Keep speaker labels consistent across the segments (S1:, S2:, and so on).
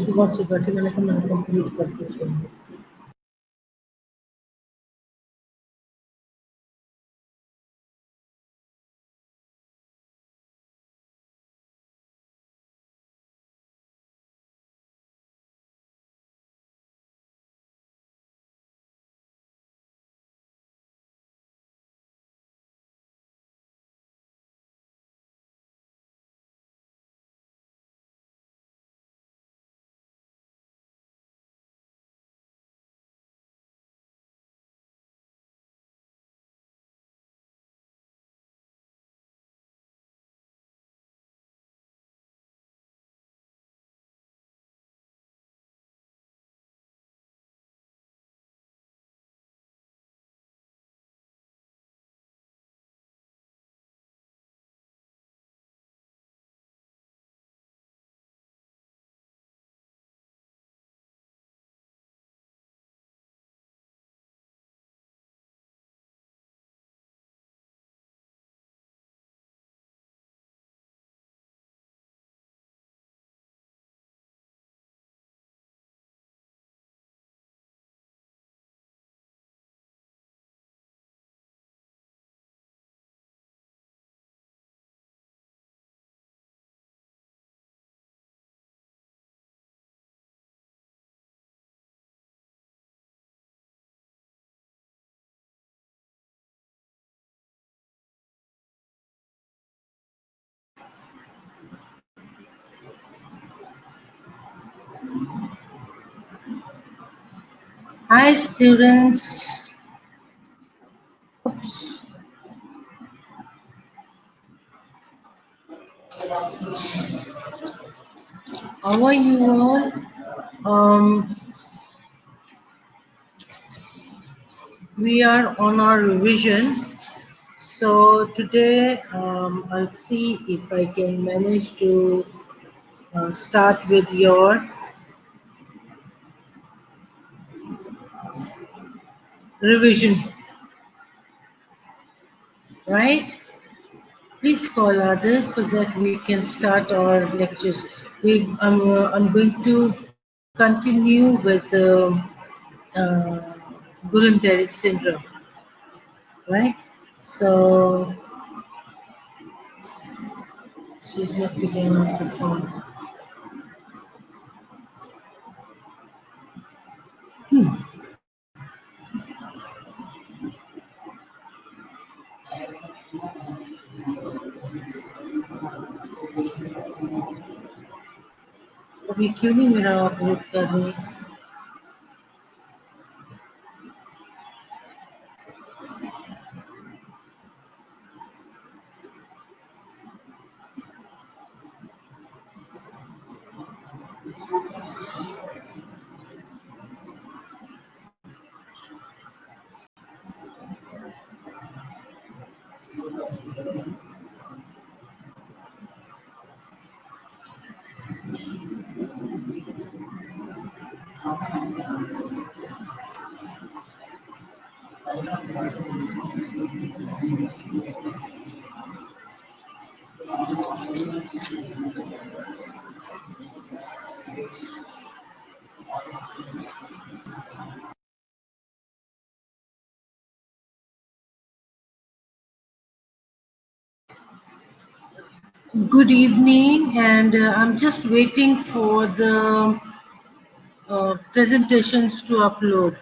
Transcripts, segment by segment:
S1: सुबह से बैठे मैंने कहा मैंने कंप्लीट करके छोड़ूंगी। Hi students. Oops. How are you all? We are on our revision. So today I'll see if I can manage to start with your revision, right? Please call others so that we can start our lectures. I'm going to continue with uh, Guillain-Barré syndrome, right? So she's not picking up the phone. अभी क्यों नहीं मेरा upload कर रही? Good evening, and I'm just waiting for the presentations to upload.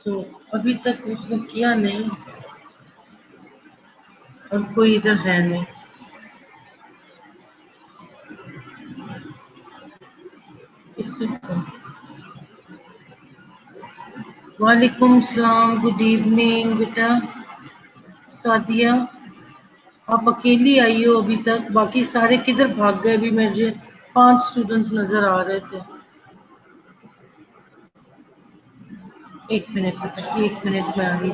S1: So अभी तक उसने किया नहीं और कोई इधर है नहीं. इससे वालेकुम सलाम, गुड इवनिंग बेटा. सादिया, आप अकेली आई हो अभी तक, बाकी सारे किधर भाग गए? अभी मुझे 5 स्टूडेंट्स नजर आ रहे थे. एक मिनट बेटा, 1 मिनट में आ रही.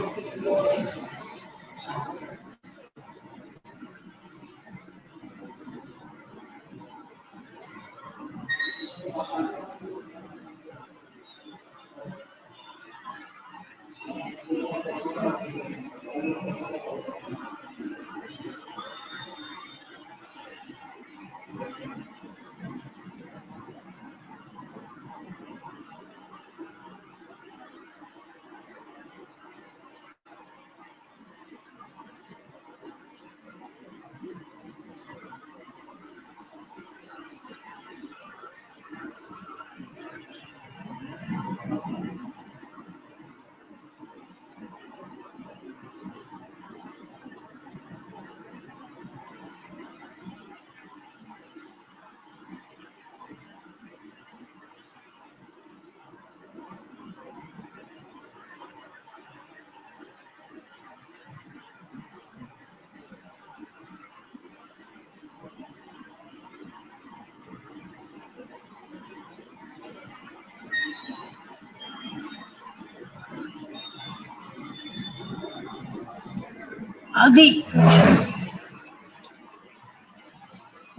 S1: आ गई।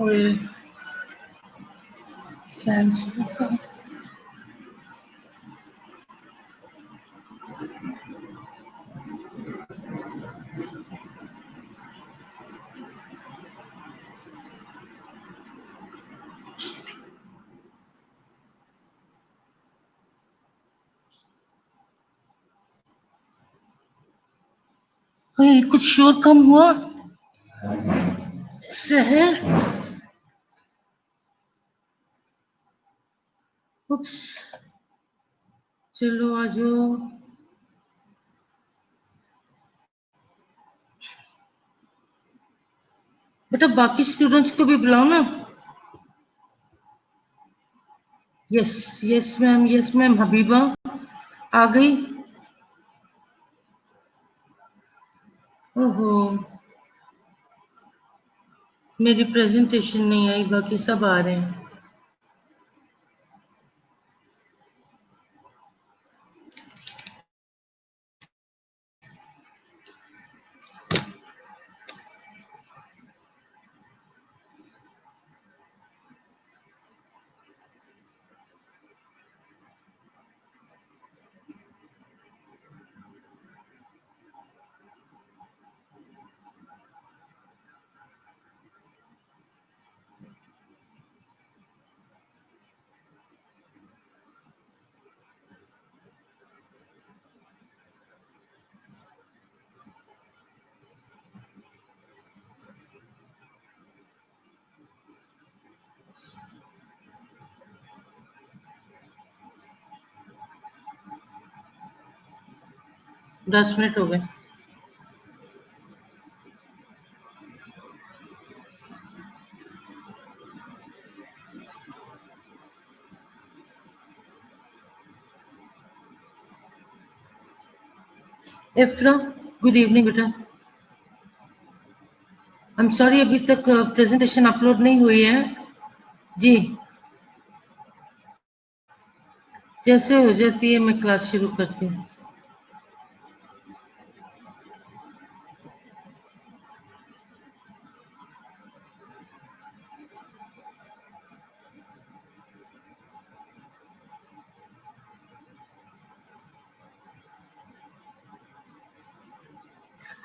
S1: और फैंस कुछ शोर कम हुआ शहर। उप्स, चलो आ जाओ। बेटा बाकी स्टूडेंट्स को भी बुलाओ ना। Yes yes ma'am, yes ma'am. Habiba आ गई। ओहो, मेरी प्रेजेंटेशन नहीं आई, बाकी सब आ रहे हैं। दस मिनट हो गए। इफ्रा, गुड इवनिंग बेटा। आई एम सॉरी, अभी तक प्रेजेंटेशन अपलोड नहीं हुई है जी। जैसे हो जाती है मैं क्लास शुरू करती हूँ।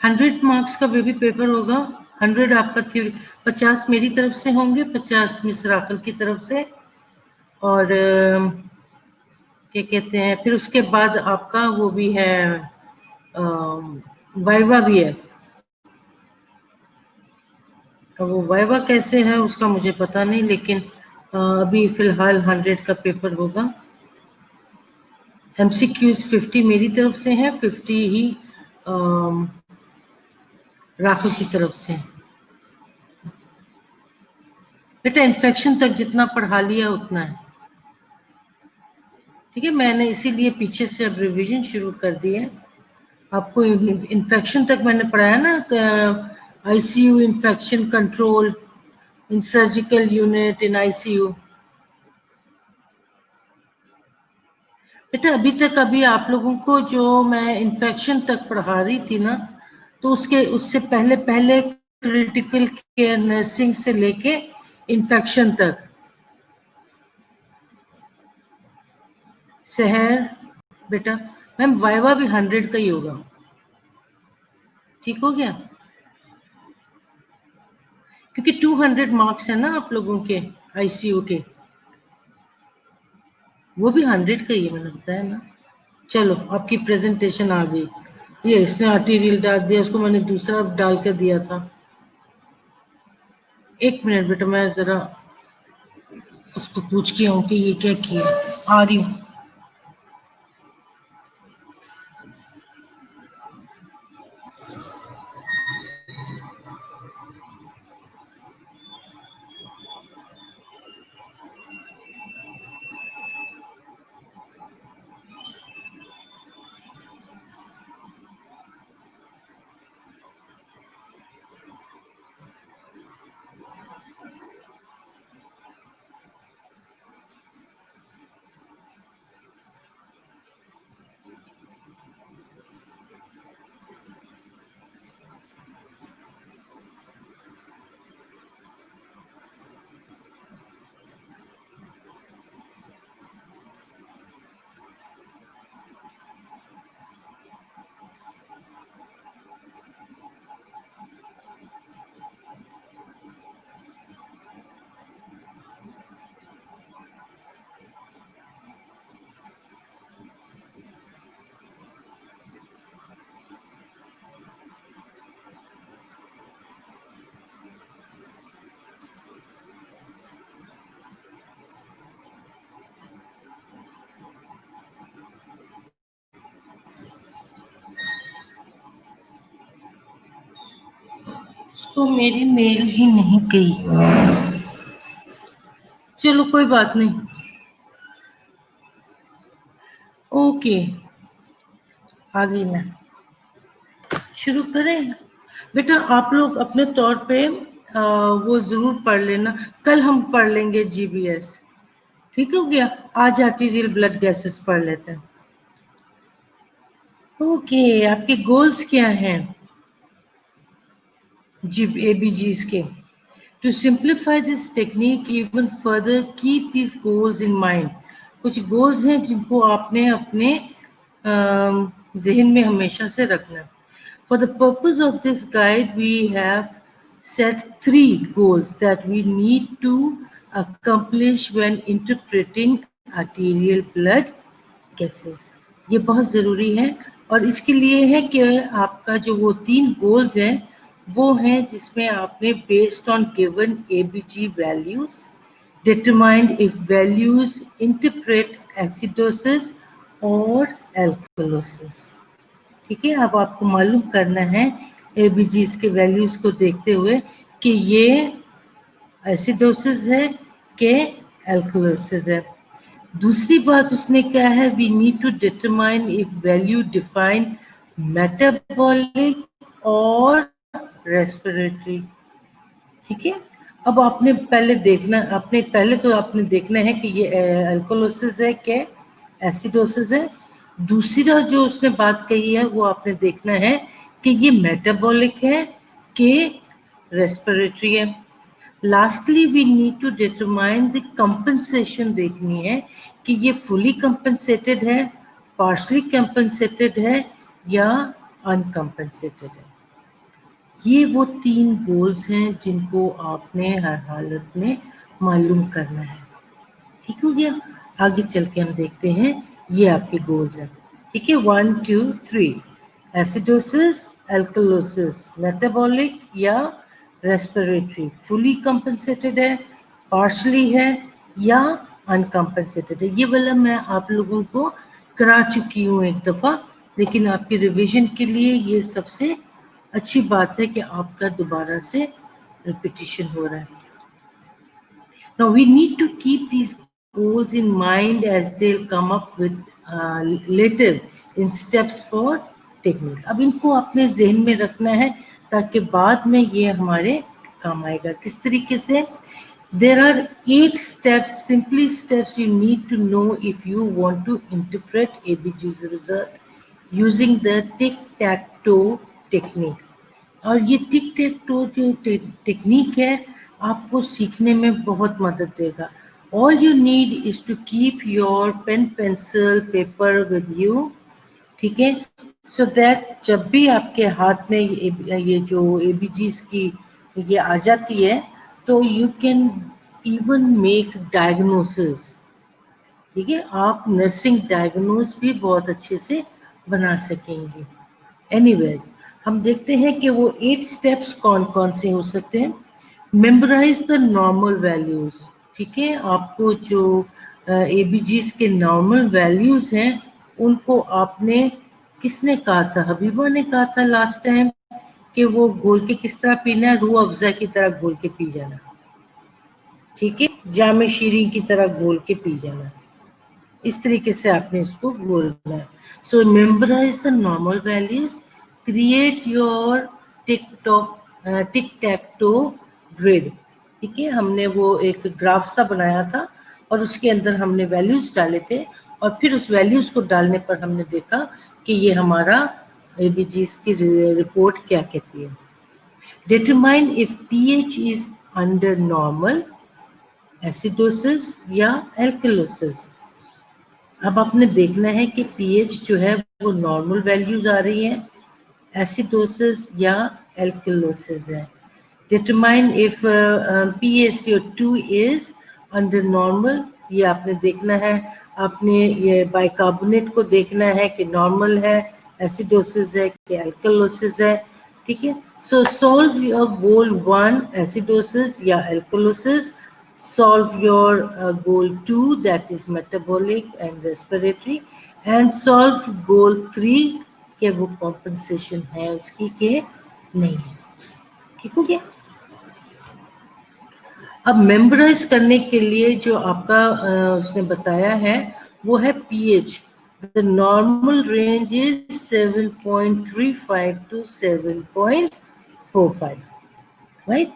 S1: हंड्रेड मार्क्स का बेबी पेपर होगा। 100 आपका थ्योरी, 50 मेरी तरफ से होंगे, 50 मिस राफल की तरफ से। और क्या कहते हैं, फिर उसके बाद आपका वो भी है, वाइवा भी है। तो वो वाइवा कैसे है उसका मुझे पता नहीं, लेकिन अभी फिलहाल 100 का पेपर होगा। एमसीक्यूज 50 मेरी तरफ से है, 50 ही राहुल की तरफ से। बेटा इन्फेक्शन तक जितना पढ़ा लिया उतना है, ठीक है। मैंने इसीलिए पीछे से अब रिवीजन शुरू कर दी है। आपको इन्फेक्शन तक मैंने पढ़ाया ना, ICU infection control in surgical unit in ICU. बेटा अभी तक अभी आप लोगों को जो मैं इन्फेक्शन तक पढ़ा रही थी ना, तो उसके उससे पहले पहले क्रिटिकल केयर नर्सिंग से लेके इन्फेक्शन तक। शहर बेटा, मैम वाइवा भी 100 का ही होगा, ठीक हो गया। क्योंकि 200 मार्क्स है ना आप लोगों के आईसीयू के, वो भी 100 का ही है, मैंने बताया ना। चलो आपकी प्रेजेंटेशन आ गई। ये इसने आर्टिरियल डाल दिया, उसको मैंने दूसरा डाल कर दिया था। एक मिनट बेटा, मैं जरा उसको पूछ के आऊँ कि ये क्या किया। आ रही हूँ। तो मेरी मेल ही नहीं गई। चलो कोई बात नहीं। ओके, आ गई मैं। शुरू करें? बेटा आप लोग अपने तौर पे वो जरूर पढ़ लेना। कल हम पढ़ लेंगे जीबीएस। ठीक हो गया? आज आर्टीरियल ब्लड गैसेस पढ़ लेते हैं। ओके, आपके गोल्स क्या हैं जी एबीजीज के? To simplify this technique even further, keep these goals in mind. कुछ goals हैं जिनको आपने अपने जहन में हमेशा से रखना है। For the purpose of this guide, we have set 3 goals that we need to accomplish when interpreting arterial blood gases. ये बहुत ज़रूरी है और इसके लिए है कि आपका जो वो 3 गोल्स हैं वो हैं जिसमें आपने based on given ABG values determined if values interpret acidosis और एल्कलोसिस। ठीक है, अब आपको मालूम करना है एबीजीज के वैल्यूज को देखते हुए कि ये एसिडोसिस है कि एल्कलोसिस है। दूसरी बात उसने क्या है, we need to determine if value define metabolic और रेस्पिरेटरी। ठीक है, अब आपने पहले देखना, आपने पहले तो आपने देखना है कि ये अल्कोलोसिस है कि एसिडोसिस है। दूसरा जो उसने बात कही है वो आपने देखना है कि ये मेटाबॉलिक है कि रेस्पिरेटरी है। Lastly we need to determine the compensation, देखनी है कि ये फुली कंपनसेटेड है, पार्शली कंपनसेटेड है या अनकंपनसेटेड है। ये वो 3 गोल्स हैं जिनको आपने हर हालत में मालूम करना है। ठीक हो गया? आगे चल के हम देखते हैं ये आपके गोल्स हैं। ठीक है, 1 2 3, एसिडोसिस, एल्कलोसिस, मेटाबॉलिक या रेस्पिरेटरी, फुली कंपनसेटेड है, पार्शली है या अनकंपनसेटेड है। ये वाला मैं आप लोगों को करा चुकी हूँ एक दफ़ा, लेकिन आपकी रिवीजन के लिए ये सबसे अच्छी बात है कि आपका दोबारा से रिपीटिशन हो रहा है। Now we need to keep these goals in mind as they'll come up with later in steps for technique. अब इनको अपने जहन में रखना है ताकि बाद में ये हमारे काम आएगा। किस तरीके से? There are 8 steps, simply steps you need to know if you want to interpret ABG's result using the tic-tac-toe technique. और ये टिक टेक टो जो टेक्निक है आपको सीखने में बहुत मदद देगा। All you need is to keep your pen pencil paper with you. ठीक है, सो दैट जब भी आपके हाथ में ये जो एबीजीज की ये आ जाती है तो you can even make diagnosis. ठीक है, आप नर्सिंग डायग्नोस भी बहुत अच्छे से बना सकेंगे। एनीवेज, हम देखते हैं कि वो 8 स्टेप्स कौन कौन से हो सकते हैं। Memorise the normal values. ठीक है, आपको जो एबीजीज के नॉर्मल वैल्यूज हैं उनको आपने, किसने कहा था, हबीबा ने कहा था लास्ट टाइम कि वो घोल के किस तरह पीना है, रूह अफ़ज़ा की तरह घोल के पी जाना। ठीक है, जामे शीरी की तरह घोल के पी जाना, इस तरीके से आपने इसको बोलना है। So memorise the normal values, create your tic tac toe grid. ठीक है, हमने वो एक ग्राफ सा बनाया था और उसके अंदर हमने वैल्यूज डाले थे और फिर उस वैल्यूज को डालने पर हमने देखा कि ये हमारा एबीजीज की रिपोर्ट क्या कहती है। Determine if pH is under normal, acidosis या एल्कलोसिस। अब आपने देखना है कि पीएच जो है वो नॉर्मल वैल्यूज आ रही हैं, एसिडोसिस या एल्कलोसिस है। Determine if PaCO2 is under normal, ये आपने देखना है। आपने ये बाइकार्बोनेट को देखना है कि नॉर्मल है, एसिडोसिस है कि एल्कलोसिस है। ठीक है, सो सॉल्व योर गोल 1 एसिडोसिस या alkalosis, solve your goal 2 that is metabolic and respiratory, and solve goal 3 कि वो compensation है उसकी के नहीं है। ठीक हो गया। अब मेमोराइज करने के लिए जो आपका उसने बताया है वो है pH. The normal range is 7.35 to 7.45, right.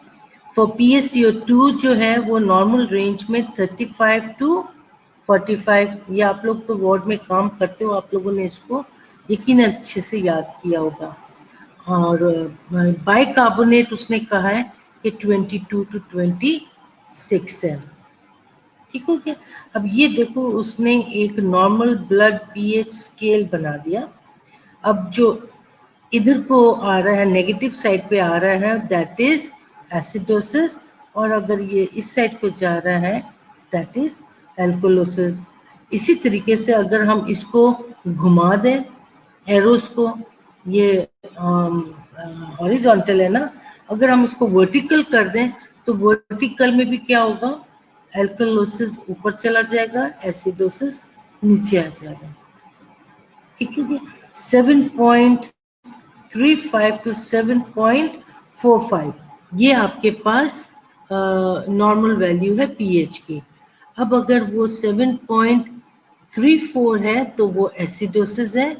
S1: For PaCO2 जो है वो नॉर्मल रेंज में 35 to 45। ये आप लोग तो वार्ड में काम करते हो, आप लोगों ने इसको यकीन अच्छे से याद किया होगा। और बाइकार्बोनेट उसने कहा है कि 22 to 26 है। ठीक हो गया। अब ये देखो उसने एक नॉर्मल ब्लड पीएच स्केल बना दिया। अब जो इधर को आ रहा है, नेगेटिव साइड पे आ रहा है, दैट इज एसिडोसिस, और अगर ये इस साइड को जा रहा है दैट इज एल्कोलोसिस। इसी तरीके से अगर हम इसको घुमा दें एरोस को, ये हॉरिजॉन्टल है ना, अगर हम इसको वर्टिकल कर दें तो वर्टिकल में भी क्या होगा, एल्कोलोसिस ऊपर चला जाएगा, एसिडोसिस नीचे आ जाएगा। ठीक है, 7.35 to 7.45 ये आपके पास नॉर्मल वैल्यू है पीएच की। अब अगर वो 7.34 है तो वो एसिडोसिस है,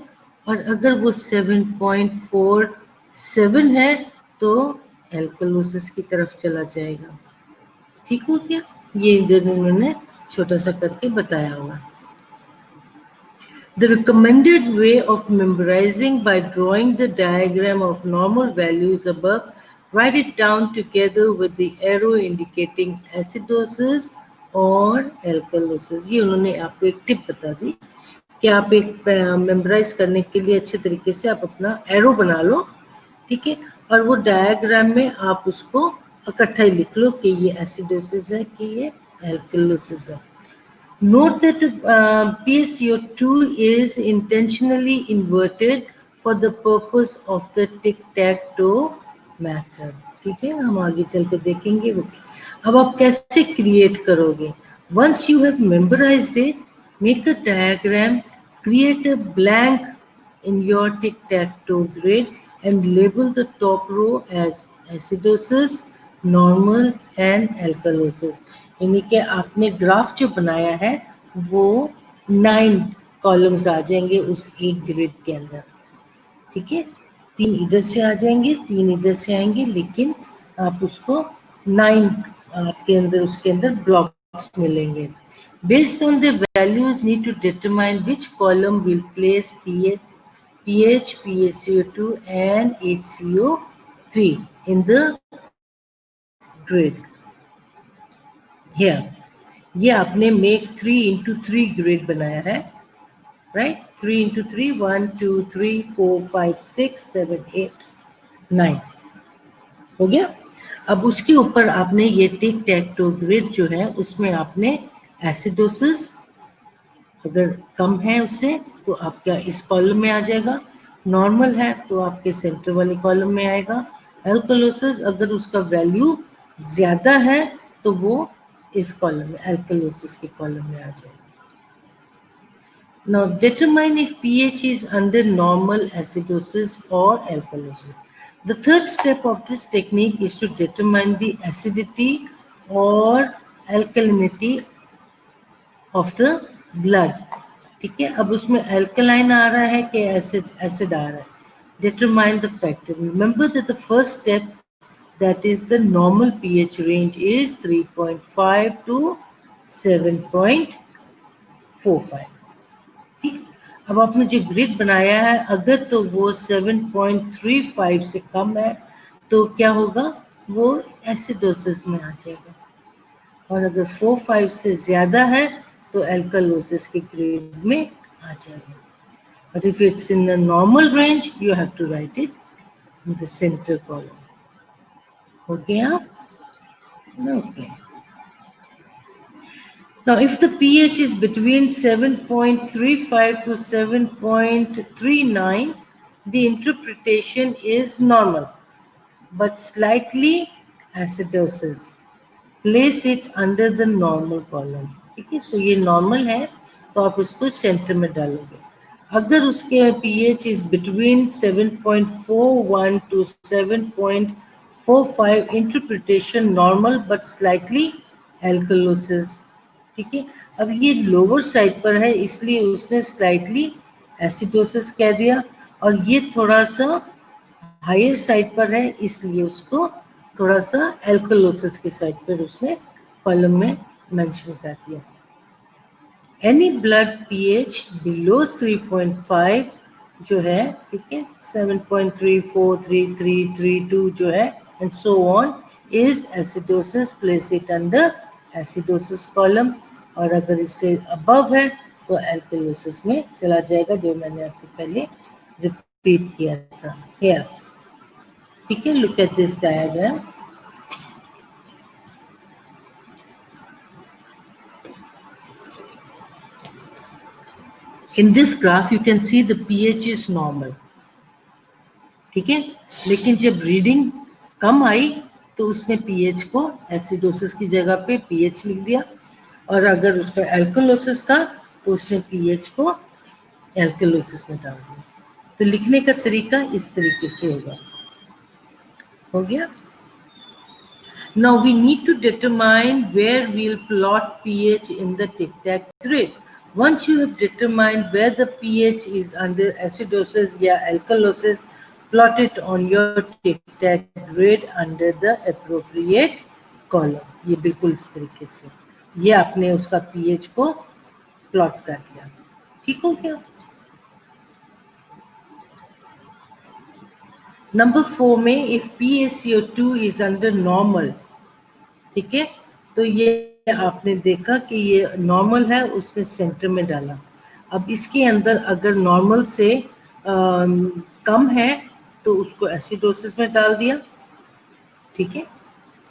S1: और अगर वो 7.47 है तो एल्कलोसिस की तरफ चला जाएगा। ठीक हो गया, ये इधर उन्होंने छोटा सा करके बताया हुआ। The recommended way of memorizing by drawing the diagram of normal values above, write it down together with the arrow indicating acidosis और alkalosis। ये उन्होंने आपको एक टिप बता दी कि आप एक मेमोराइज करने के लिए अच्छे तरीके से आप अपना एरो बना लो, ठीक है, और वो डायग्राम में आप उसको इकट्ठा ही लिख लो कि ये एसिडोसिस है कि ये एल्कलोसिस है। Note that PaCO2 is intentionally inverted for the purpose of the tic-tac-toe method। ठीक है, हम आगे चल के देखेंगे वो। अब आप कैसे क्रिएट करोगे? Once you have memorized it, make a diagram, create a blank in your tic-tac-toe grid and label the top row as acidosis, normal and alkalosis। यानी कि आपने ग्राफ जो बनाया है वो 9 कॉलम्स आ जाएंगे उस एक ग्रिड के अंदर। ठीक है, 3 इधर से आ जाएंगे, 3 इधर से आएंगे, लेकिन आप उसको 9 आपके अंदर उसके अंदर ब्लॉक्स मिलेंगे। Based on the values, need to determine which column will place pH, PaCO2 and HCO3 in the grid. Here, ये आपने make 3 into 3 grid बनाया है, right? 3 into 3, 1, 2, 3, 4, 5, 6, 7, 8, 9 हो गया। अब उसके ऊपर आपने ये टिक टैक टो ग्रिड जो है उसमें आपने एसिडोसिस अगर कम है उससे तो आपका इस कॉलम में आ जाएगा, नॉर्मल है तो आपके सेंटर वाले कॉलम में आएगा, एल्कलोसिस अगर उसका वैल्यू ज्यादा है तो वो इस कॉलम में एल्कलोसिस के कॉलम में आ जाएगा। Now determine if pH is under normal acidosis or alkalosis. The third step of this technique is to determine the acidity or alkalinity of the blood. ठीक है, अब उसमें alkaline आ रहा है कि acid आ रहा है, determine the factor. Remember that the first step, that is the normal pH range, is 3.5 to 7.45। ठीक, अब आपने जो ग्रिड बनाया है अगर तो वो 7.35 से कम है तो क्या होगा, वो एसिडोसिस में आ जाएगा, और अगर 4-5 से ज्यादा है तो एल्कलोसिस के ग्रेड में आ जाएगा। But if it's in the normal range you have to write it in the centre column. हो गया? Okay. Now, if the pH is between 7.35 to 7.39, the interpretation is normal, but slightly acidosis. Place it under the normal column. ठीक है, so ये normal है तो आप उसको centre में डालोगे। अगर उसके pH is between 7.41 to 4-5 interpretation normal but slightly alkalosis. ठीक है, अब ये लोअर साइड पर है इसलिए उसने स्लाइटली एसिडोसिस कह दिया, और ये थोड़ा सा हायर साइड पर है इसलिए उसको थोड़ा सा एल्कलोसिस की साइड पर उसने कॉलम में मेंशन कर दिया। एनी ब्लड पीएच बिलो 3.5 जो है, ठीक है, 7.34, 33, 32 जो है and so on is acidosis, place it under acidosis column. और अगर इससे अबव है तो एल्कलोसिस में चला जाएगा, जो मैंने आपको पहले रिपीट किया था। हियर, ठीक है, look at this diagram. In this graph you can see the pH is normal, ठीक है, लेकिन जब रीडिंग कम आई तो उसने पीएच को एसिडोसिस की जगह पे पीएच लिख दिया, और अगर उस पर एल्कलोसिस था तो उसने पीएच को एल्कलोसिस में डाल दिया। तो लिखने का तरीका इस तरीके से होगा। हो गया। Now we need to determine where we'll plot pH in the tic-tac grid. Once you have determined where the pH is under acidosis या alkalosis, plot it on your tic-tac grid under the appropriate column. ये बिल्कुल इस तरीके से, ये आपने उसका pH को प्लॉट कर दिया। ठीक हो गया। नंबर 4 में if PaCO2 is under normal, ठीक है, तो ये आपने देखा कि ये नॉर्मल है, उसने सेंटर में डाला। अब इसके अंदर अगर नॉर्मल से कम है तो उसको एसिडोसिस में डाल दिया। ठीक है,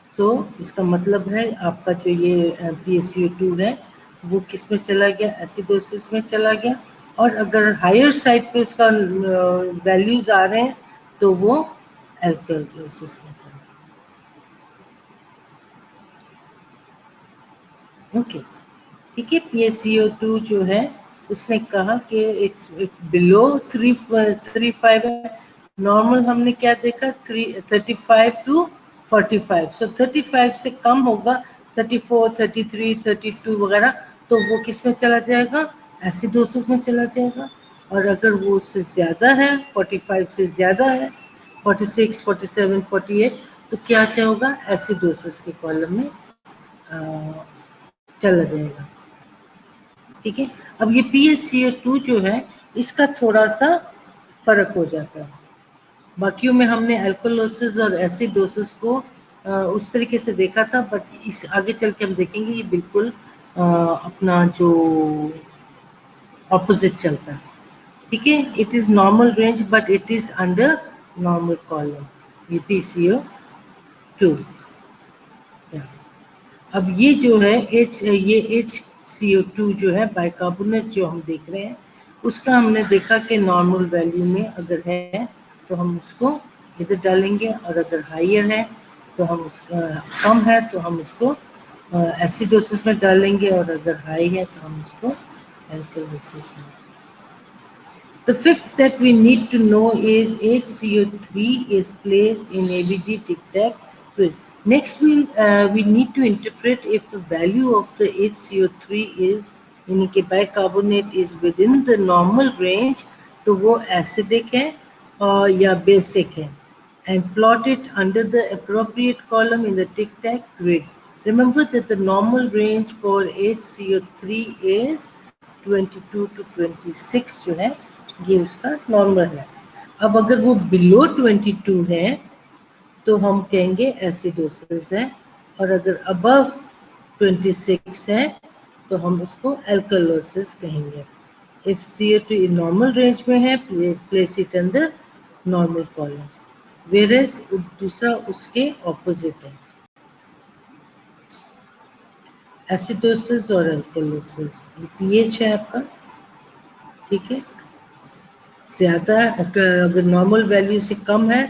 S1: सो इसका मतलब है आपका जो ये PaCO2 है वो किस में चला गया, एसिडोसिस में चला गया। और अगर हायर साइड पे उसका वैल्यूज आ रहे हैं तो वो एल्कलोसिस में चला गया। ओके, ठीक है, PaCO2 जो है उसने कहा कि इट्स बिलो 3.35 है। नॉर्मल हमने क्या देखा, 35 टू 45, सो 35 से कम होगा, 34, 33, 32 वगैरह, तो वो किस में चला जाएगा, एसिडोसिस में चला जाएगा। और अगर वो उससे ज़्यादा है, 45 से ज़्यादा है, 46, 47, 48, तो क्या होगा, एसिडोसिस के कॉलम में चला जाएगा। ठीक है, अब ये PaCO2 जो है इसका थोड़ा सा फर्क हो जाता है। बाकियों में हमने एल्कोलोसिस और एसिडोसिस को उस तरीके से देखा था, बट इस आगे चल के हम देखेंगे ये बिल्कुल अपना जो ऑपोजिट चलता है। ठीक है, it is normal range but it is under normal column, ये PaCO2। अब ये जो है ये HCO2 जो है बाइकार्बोनेट जो हम देख रहे हैं, उसका हमने देखा कि नॉर्मल वैल्यू में अगर है तो हम उसको इधर डालेंगे, और अगर हायर है तो हम उसका कम है तो हम उसको एसिडोसिस में डालेंगे, और अगर हाई है तो हम उसको एल्कलोसिस में। The fifth step we need to know is HCO3 is placed in ABG tic-tac grid. Next, we need to interpret if the value of the HCO3 is यानी कि bicarbonate is within the normal range, तो वो acidic है या basic है, and plot it under the appropriate column in the tic-tac grid. Remember that the normal range for HCO3 is 22 to 26 जो है ये उसका नॉर्मल है। अब अगर वो बिलो 22 है तो हम कहेंगे एसिडोसिस है, और अगर अबव 26 है तो हम उसको एल्कलोसिस कहेंगे। इफ CO2 नॉर्मल रेंज में है, place it in the normal column, whereas दूसरा उसके ऑपोजिट है, एसिडोसिस और एल्कलोसिस। पीएच है आपका, ठीक है, ज़्यादा अगर नॉर्मल वैल्यू से कम है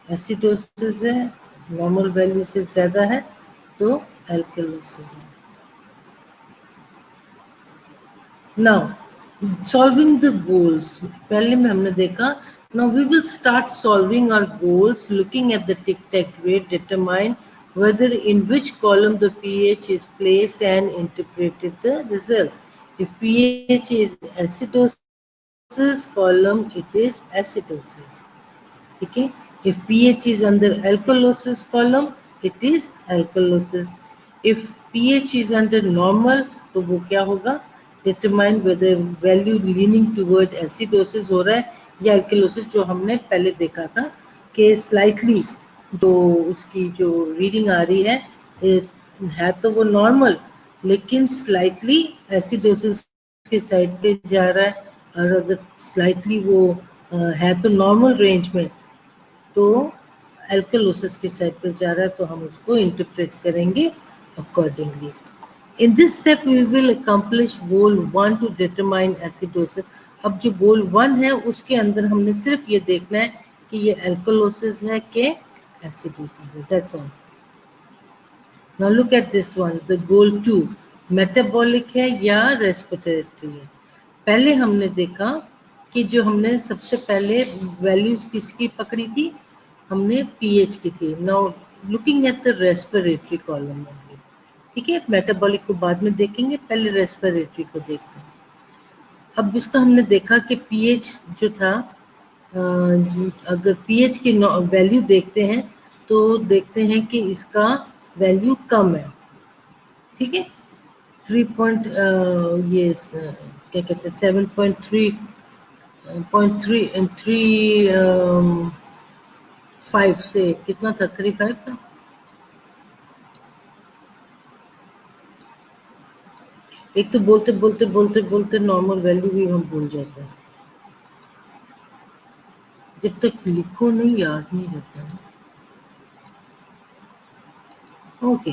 S1: एसिडोसिस है, नॉर्मल वैल्यू से ज़्यादा है तो एल्कलोसिस है। नाउ सॉल्विंग द गोल्स, पहले में हमने देखा Now we will start solving our goals looking at the tic-tac rate, determine whether in which column the pH is placed and interpreted the result. If pH is acidosis column, it is acidosis. ठीक है. If pH is under alkalosis column, it is alkalosis. If pH is under normal, तो वो क्या होगा? Determine whether value leaning toward acidosis हो रहा है या alkalosis, जो हमने पहले देखा था कि slightly जो उसकी जो रीडिंग आ रही है तो वो नॉर्मल, लेकिन स्लाइटली एसिडोसिस के साइड पे जा रहा है, और अगर स्लाइटली वो है तो नॉर्मल रेंज में, तो एल्कलोसिस की साइड पर जा रहा है, तो हम उसको इंटरप्रेट करेंगे accordingly. In this step we will accomplish goal 1 to determine acidosis. अब जो goal 1 है उसके अंदर हमने सिर्फ ये देखना है कि ये एल्कलोसिस है कि acidosis है. That's all. Now look at this one. The goal 2 metabolic है या respiratory है. पहले हमने देखा कि जो हमने सबसे पहले वैल्यूज किसकी पकड़ी थी, हमने पीएच की थी. Now looking at the respiratory column. ठीक है, मेटाबॉलिक को बाद में देखेंगे, पहले रेस्पिरेटरी को देखते हैं. अब इसका हमने देखा कि पीएच जो था, अगर पीएच की वैल्यू देखते हैं तो देखते हैं कि इसका वैल्यू कम है. ठीक है, 3 पॉइंट ये क्या कहते हैं 7.3 से कितना था, 3.5 था. एक तो बोलते बोलते बोलते बोलते नॉर्मल वैल्यू भी हम भूल जाते हैं, जब तक लिखो नहीं याद नहीं रहता है. ओके,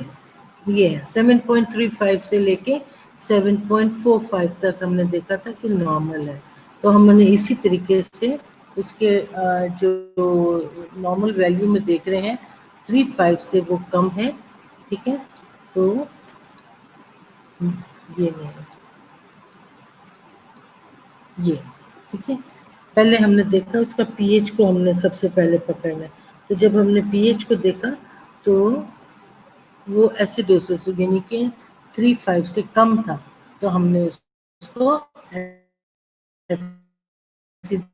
S1: ये 7.35 से लेके 7.45 तक हमने देखा था कि नॉर्मल है, तो हमने इसी तरीके से उसके जो नॉर्मल वैल्यू में देख रहे हैं 3.5 से वो कम है. ठीक है, तो ये नहीं है, ये ठीक है. पहले हमने देखा उसका पीएच को हमने सबसे पहले पकड़ना है, तो जब हमने पीएच को देखा तो वो एसिडोसिस यानी कि 3.5 से कम था, तो हमने उसको एसिडोसिस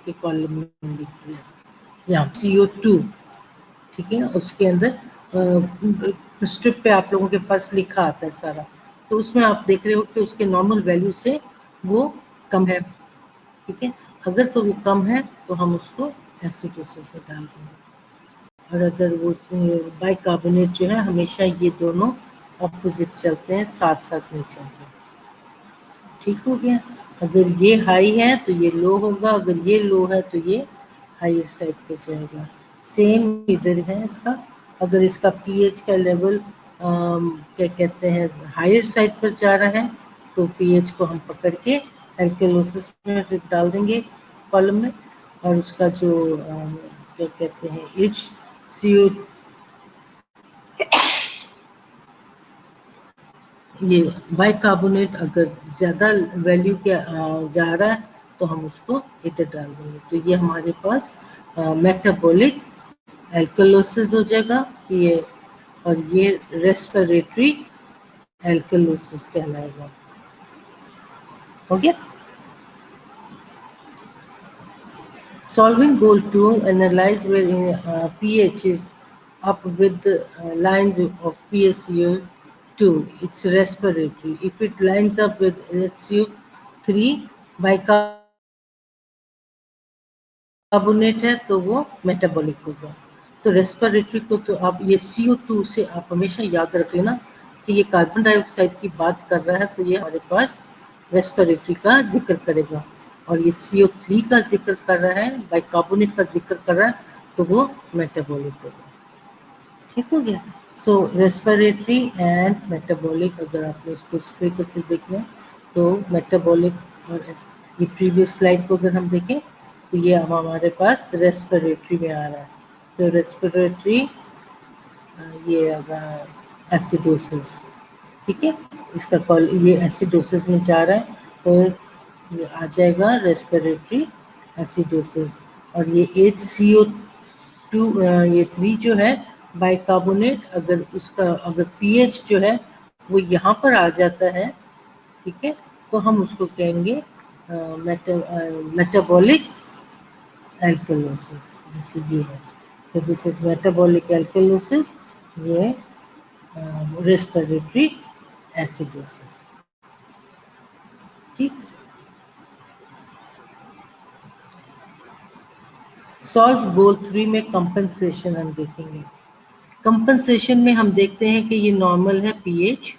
S1: के कॉलम में लिख दिया. यहाँ CO2, ठीक है, उसके अंदर स्ट्रिप पे आप लोगों के पास लिखा आता है सारा, तो उसमें आप देख रहे हो कि उसके नॉर्मल वैल्यू से वो कम है. ठीक है, अगर तो वो कम है तो हम उसको एसिडोसिस में डाल देंगे, और अगर वो बाइकार्बोनेट जो है हमेशा ये दोनों अपोजिट चलते हैं, साथ साथ नहीं चलते. ठीक हो गया. अगर ये हाई है तो ये लो होगा, अगर ये लो है तो ये हायर साइड पे जाएगा. सेम इधर है इसका, अगर इसका पीएच का लेवल क्या कहते हैं हायर साइड पर जा रहा है तो पीएच को हम पकड़ के एल्केलोसिस में फिर डाल देंगे कॉलम में, और उसका जो क्या कहते हैं HCO ये बाइकार्बोनेट अगर ज़्यादा वैल्यू के जा रहा है तो हम उसको इधर डाल देंगे, तो ये हमारे पास मेटाबॉलिक एल्कलोसिस हो जाएगा ये, और ये रेस्पिरेटरी एल्कलोसिस कहलाएगा. हो गया. Solving goal 2, analyze where pH is up with lines of PaCO2. It's respiratory. If it lines up with HCO3 bicarbonate है तो वो मेटाबॉलिक होगा. तो रेस्पिरेटरी को तो आप ये CO2 से आप हमेशा याद रख लेना कि ये कार्बन डाइऑक्साइड की बात कर रहा है, तो ये हमारे पास रेस्पिरेटरी का जिक्र करेगा, और ये CO3 का जिक्र कर रहा है, बाइकार्बोनेट का जिक्र कर रहा है, तो वो मेटाबॉलिक होगा. ठीक हो गया. सो रेस्पिरेटरी एंड मेटाबॉलिक, अगर आपने इसको इस तरीके से देखना तो मेटाबॉलिक, और ये प्रीवियस स्लाइड को अगर हम देखें तो ये हमारे पास रेस्पिरेटरी में आ रहा है, तो रेस्पिरेटरी ये एसिडोसिस. ठीक है, इसका कॉल ये एसिडोसिस में जा रहा है, तो ये आ जाएगा रेस्पिरेटरी एसिडोसिस। और ये HCO2 ये 3 जो है बाइकार्बोनेट, अगर उसका अगर पीएच जो है वो यहाँ पर आ जाता है, ठीक है, तो हम उसको कहेंगे मेटाबॉलिक एल्कलोसिस, जैसे ये है। So this is metabolic alkalosis, ये रेस्पिरेटरी एसिडोसिस। ठीक। सॉल्व गोल 3 में कंपनसेशन हम देखेंगे। कंपनसेशन में हम देखते हैं कि ये नॉर्मल है पीएच,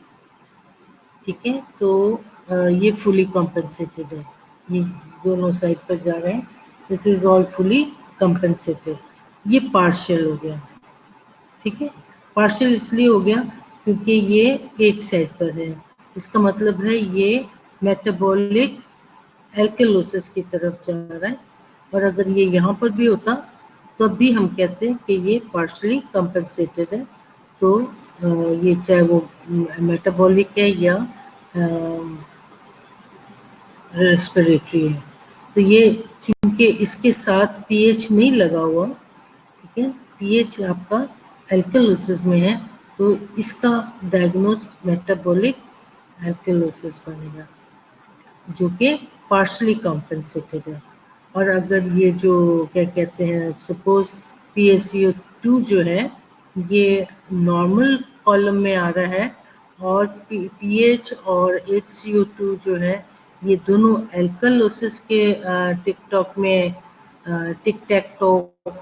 S1: ठीक है, तो ये फुली कंपनसेटेड है, ये दोनों साइड पर जा रहे हैं। This is all fully compensated. ये पार्शियल हो गया, ठीक है। पार्शियल इसलिए हो गया क्योंकि ये एक साइड पर है, इसका मतलब है ये मेटाबॉलिक एल्कलोसिस की तरफ जा रहा है। और अगर ये यहाँ पर भी होता तब भी हम कहते हैं कि ये पार्शली कंपनसेटेड है। तो ये चाहे वो मेटाबॉलिक है या रेस्पिरेटरी है। तो ये क्योंकि इसके साथ पीएच नहीं लगा हुआ, ठीक है, पीएच आपका एल्कलोसिस में है, तो इसका डायग्नोस मेटाबॉलिक एल्कलोसिस बनेगा, जो कि पार्शली कॉम्पेंसेटेड है। और अगर ये जो क्या कहते हैं, सपोज PaCO2 जो है ये नॉर्मल कॉलम में आ रहा है और पीएच और HCO2 जो है ये दोनों एल्कलोसिस के टिकटॉक में टिक टैक टॉक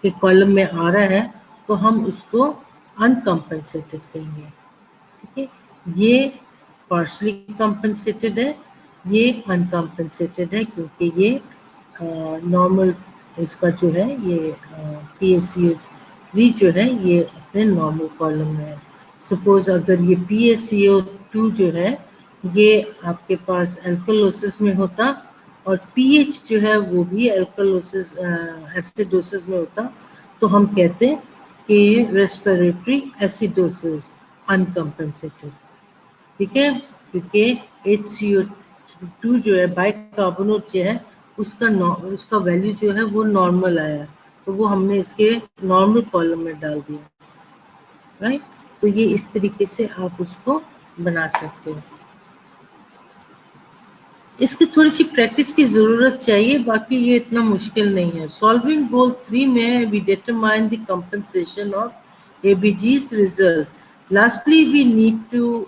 S1: के कॉलम में आ रहा है, तो हम उसको अनकम्पेंसेटेड कहेंगे, ठीक है। ये पार्शली कंपनसेटेड है, ये अनकम्पेंसेटेड है क्योंकि ये नॉर्मल इसका जो है ये PaCO3 जो है ये अपने नॉर्मल कॉलम में है। सपोज अगर ये PaCO2 जो है ये आपके पास एल्कलोसिस में होता और पीएच जो है वो भी एल्कलोसिस एसिडोसिस में होता, तो हम कहते हैं कि रेस्पिरेटरी एसिडोसिस अनकम्पेंसेटेड, ठीक है, क्योंकि HCO2 जो है बाइकार्बोनेट जो है उसका वैल्यू जो है वो नॉर्मल आया, तो वो हमने इसके नॉर्मल कॉलम में डाल दिया, राइट। तो ये इस तरीके से आप उसको बना सकते हो। इसकी थोड़ी सी प्रैक्टिस की जरूरत चाहिए, बाकी ये इतना मुश्किल नहीं है। सॉल्विंग गोल 3 में we determine the compensation of ABG's result. Lastly, we need to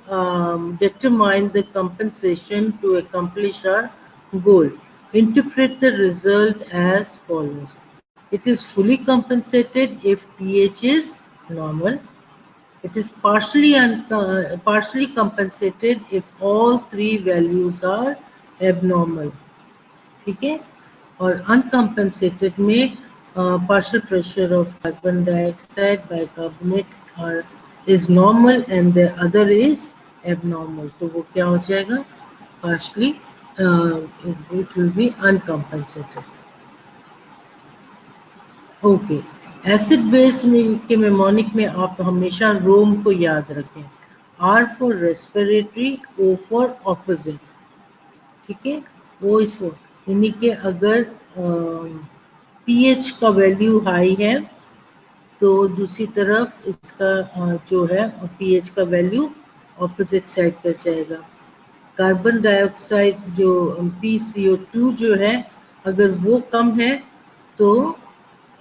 S1: determine the compensation to accomplish our goal. Interpret the result as follows. It is fully compensated if pH is normal. It is partially compensated if all three values are abnormal, ठीक है। और uncompensated में partial pressure of carbon dioxide bicarbonate is normal and the other is abnormal, तो वो क्या हो जाएगा, partially it will be uncompensated। Okay, acid base के मेमोनिक में आप हमेशा रोम को याद रखें। R for respiratory, O for opposite, ठीक है। O इज फॉर, यानी कि अगर pH का वैल्यू हाई है तो दूसरी तरफ इसका जो है pH का वैल्यू ऑपोजिट साइड पर जाएगा। कार्बन डाइऑक्साइड जो PCO2 जो है अगर वो कम है तो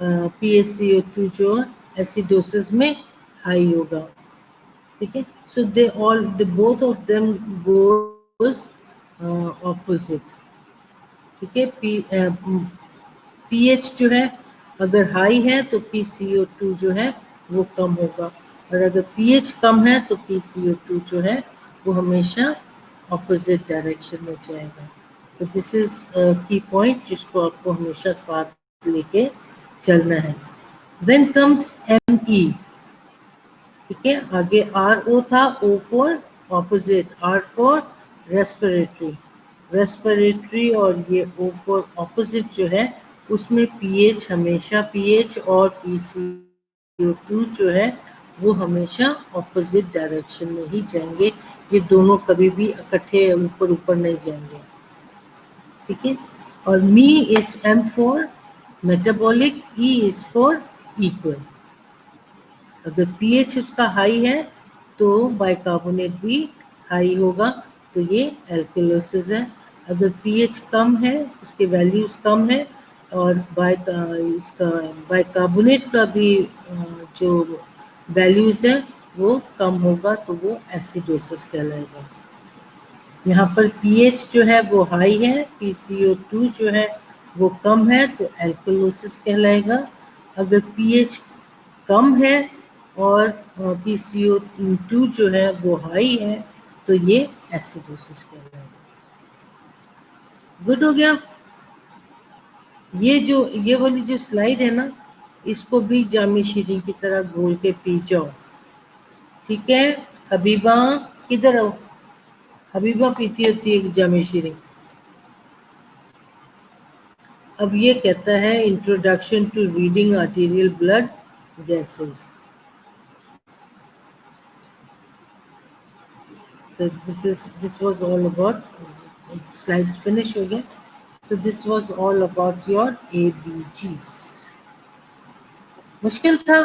S1: PaCO2 जो एसिडोसिस में हाई होगा, ठीक है। So they both of them goes opposite, ठीक है। पीएच जो है अगर हाई है तो PCO2 जो है वो कम होगा, और अगर पीएच कम है तो PCO2 जो है वो हमेशा ऑपोजिट डायरेक्शन में जाएगा। तो दिस इज की पॉइंट जिसको आपको हमेशा साथ लेके चलना है। देन कम्स ME, ठीक है, आगे RO था, O for opposite, R for respiratory, respiratory और ये O फॉर ऑपोजिट जो है उसमें पीएच हमेशा पीएच और PCO2 जो है वो हमेशा ऑपोजिट डायरेक्शन में ही जाएंगे, ये दोनों कभी भी इकट्ठे ऊपर ऊपर नहीं जाएंगे, ठीक है। और M is M for metabolic, E is for equal. अगर पीएच उसका हाई है तो बाइकार्बोनेट भी हाई होगा, तो ये एल्कलोसिस है। अगर पीएच कम है, उसके वैल्यूज कम है और इसका बाइकार्बोनेट का भी जो वैल्यूज है वो कम होगा, तो वो एसिडोसिस कहलाएगा। यहाँ पर पीएच जो है वो हाई है, PCO2 जो है वो कम है, तो एल्कलोसिस कहलाएगा। अगर पीएच कम है और PCO2 जो है वो हाई है, तो ये एसिडोसिस कहलाएगा। गुड हो गया। ये वाली जो स्लाइड है ना, इसको भी जामी शीरी की तरह घोल के पी जाओ, ठीक है। हबीबा किधर हो? हबीबा पीती होती है जामी शीरी। अब ये कहता है introduction to reading arterial blood gases. So this was all about, slides finish हो गए. So this was all about your ABGs. मुश्किल था।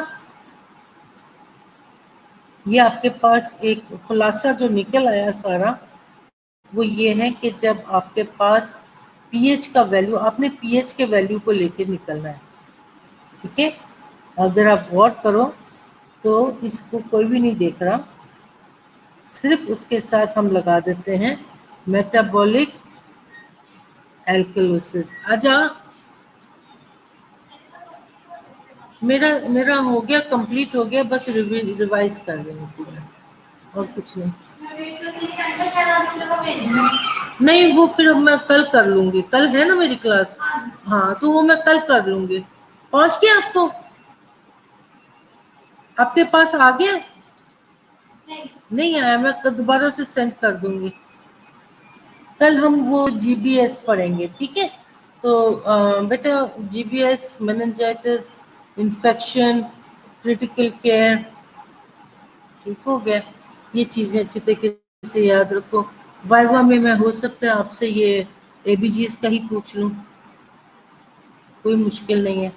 S1: ये आपके पास एक खुलासा जो निकल आया सारा, वो ये है कि जब आपके पास पीएच का वैल्यू, आपने पीएच के वैल्यू को लेकर निकलना है, ठीक है। अगर आप गौर करो तो इसको कोई भी नहीं देख रहा, सिर्फ उसके साथ हम लगा देते हैं मेटाबॉलिक एल्कलोसिस। आजा, मेरा मेरा हो गया, कंप्लीट हो गया, बस रिवाइज कर रही थी और कुछ नहीं। नहीं, वो फिर मैं कल कर लूंगी, कल है ना मेरी क्लास। हाँ, तो वो मैं कल कर लूंगी। पहुंच गया आपको? आपके पास आ गया? नहीं आया, मैं दोबारा से सेंड कर दूंगी। कल हम वो जीबीएस पढ़ेंगे, ठीक है। तो बेटा GBS, meningitis, infection, critical care, ठीक हो गया। ये चीजें अच्छी तरीके से याद रखो। वाइवा में मैं हो सकता है आपसे ये एबीजीएस का ही पूछ लूं, कोई मुश्किल नहीं है।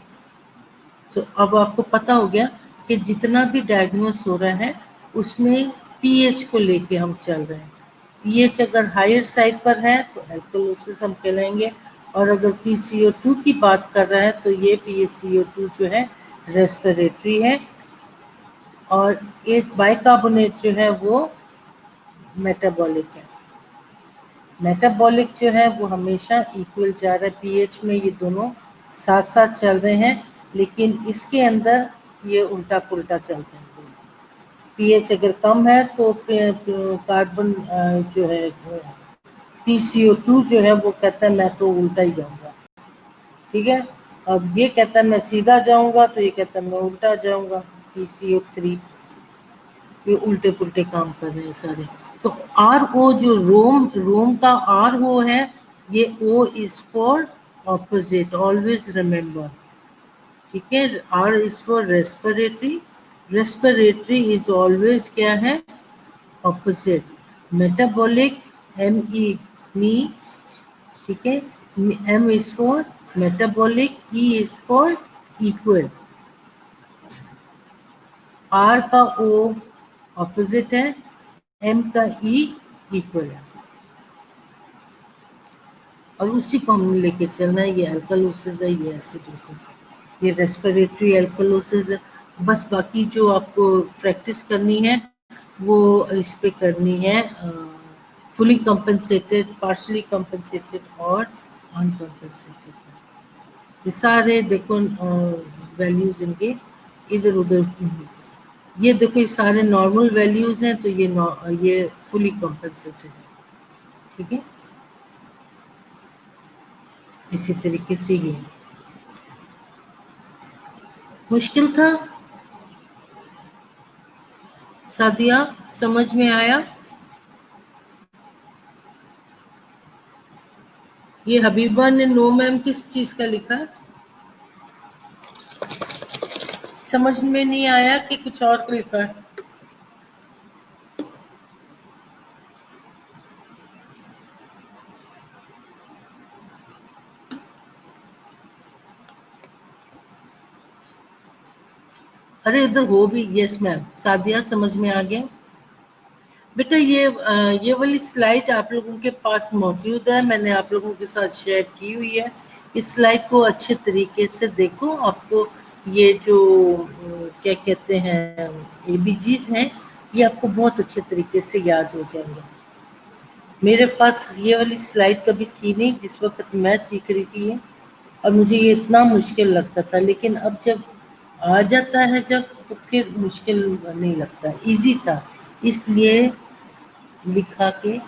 S1: तो अब आपको पता हो गया कि जितना भी डायग्नोस हो रहा है उसमें पीएच को लेके हम चल रहे हैं। पीएच अगर हायर साइड पर है तो एल्कलोसिस हम कहलाएंगे, और अगर PCO2 की बात कर रहा है तो ये PCO2 जो है रेस्पिरेटरी है, और एक बाइकार्बोनेट जो है वो मेटाबॉलिक है। मेटाबॉलिक जो है वो हमेशा इक्वल जा रहा है पीएच में, ये दोनों साथ साथ चल रहे हैं, लेकिन इसके अंदर ये उल्टा पुल्टा चल रहे हैं। पीएच अगर कम है तो कार्बन जो है PCO2 जो है वो कहता है मैं तो उल्टा ही जाऊंगा, ठीक है। अब ये कहता है मैं सीधा जाऊंगा, तो ये कहता है मैं उल्टा जाऊंगा, PCO3। ये उल्टे पुल्टे काम कर रहे हैं सारे। तो RO जो रोम का RO है, ये O is for opposite, always remember, ठीक है। R is for respiratory, respiratory is always क्या है, ऑपोजिट। मेटाबॉलिक ME, मी, ठीक है। M is for metabolic, E is for equal, R का O ऑपोजिट है, M का E इक्वल है, और उसी को हमने लेके चलना है। ये एल्कलोसिस है, ये एसिडोसिस है, ये रेस्पिरेटरी एल्कलोसिस है। बस बाकी जो आपको प्रैक्टिस करनी है वो इस पे करनी है, फुली कंपनसेटेड, पार्शली कंपनसेटेड और अनकंपनसेटेड। ये सारे देखो वैल्यूज इनके इधर उधर, ये देखो ये सारे नॉर्मल वैल्यूज हैं, तो ये फुली कंपनसेटेड है, ठीक है। इसी तरीके से ये मुश्किल था। सादिया, समझ में आया? ये हबीबा ने नो मैम किस चीज का लिखा है? समझ में नहीं आया कि कुछ और लिखा है? अरे उधर हो भी, यस मैम, सादिया समझ में आ गया। बेटा ये वाली स्लाइड आप लोगों के पास मौजूद है, मैंने आप लोगों के साथ शेयर की हुई है। इस स्लाइड को अच्छे तरीके से देखो, आपको ये जो क्या कहते हैं एबीजीज हैं, ये आपको बहुत अच्छे तरीके से याद हो जाएंगे। मेरे पास ये वाली स्लाइड कभी थी नहीं जिस वक्त मैं सीख रही थी ये, और मुझे ये इतना मुश्किल लगता था, लेकिन अब जब आ जाता है जब, तो फिर मुश्किल नहीं लगता, इजी था। इसलिए लिखा के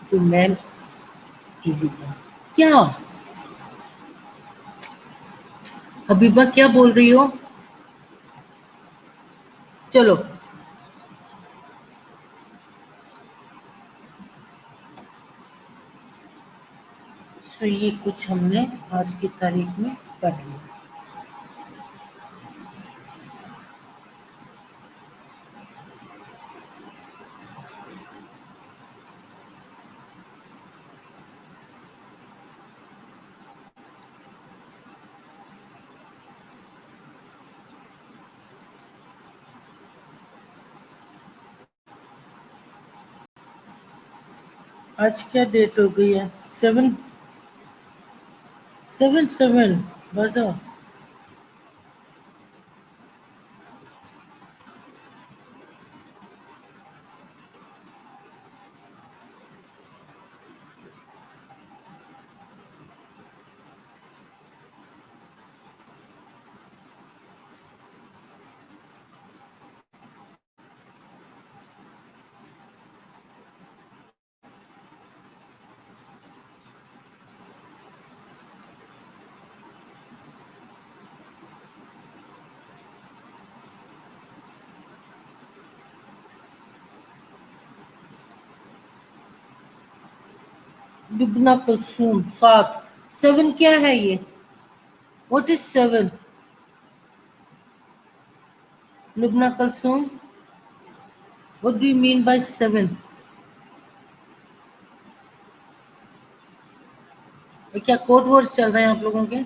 S1: तो मैम इजी था। क्या हबीबा क्या बोल रही हो? चलो, तो ये कुछ हमने आज की तारीख में पढ़ लिया। आज क्या डेट हो गई है? 7/7 बताओ। दुगना कुलसूम 7। 7 क्या है ये? What is 7? Lubna Kulsoom, what do you mean by 7? क्या कोड वर्ड्स चल रहे हैं आप लोगों के?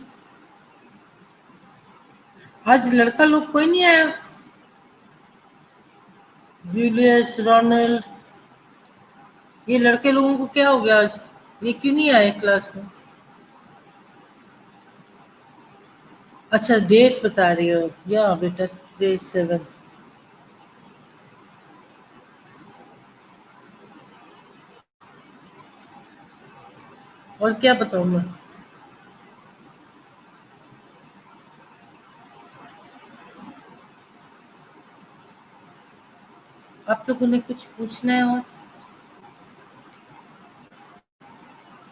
S1: आज लड़का लोग कोई नहीं आया? जूलियस, रोनाल्ड, ये लड़के लोगों को क्या हो गया आज? ये क्यों नहीं आए क्लास में? अच्छा डेट बता रही हो, या बेटा डे 7। और क्या बताऊं मैं? आप लोगों ने कुछ पूछना है? और